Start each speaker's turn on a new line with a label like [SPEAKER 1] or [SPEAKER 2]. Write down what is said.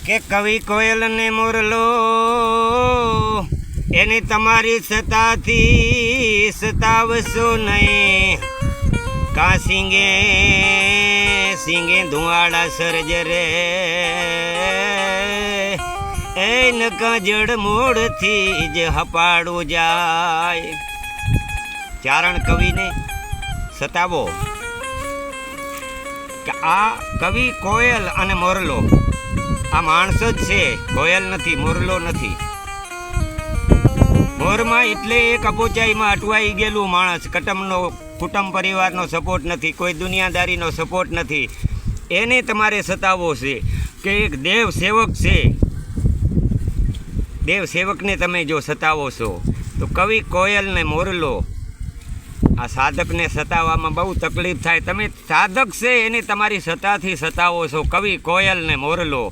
[SPEAKER 1] કે કવિ કોયલ ને મોરલો એની તમારી સતાથી સતાવશો નહીં. કા સિંગે સિંગે ધુવાડા સર્જ રે એ નકા જડ મોડથી જ હપાડું જાય. ચારણ કવિને સતાવો કે આ કવિ કોયલ અને મોરલો આ માણસ જ છે, કોયલ નથી, મોરલો નથી. મોરમાં એટલે એક અપોચાઈમાં અટવાઈ ગયેલું માણસ, કુટુંબ પરિવારનો સપોર્ટ નથી, કોઈ દુનિયાદારીનો સપોર્ટ નથી, એને તમારે સતાવવો છે. કે એક દેવ સેવક છે, દેવ સેવકને તમે જો સતાવો છો તો કવિ કોયલ ને મોરલો આ સાધકને સતાવવામાં બહુ તકલીફ થાય. તમે સાધક છે એને તમારી સતાથી સતાવો છો, કવિ કોયલ ને મોરલો.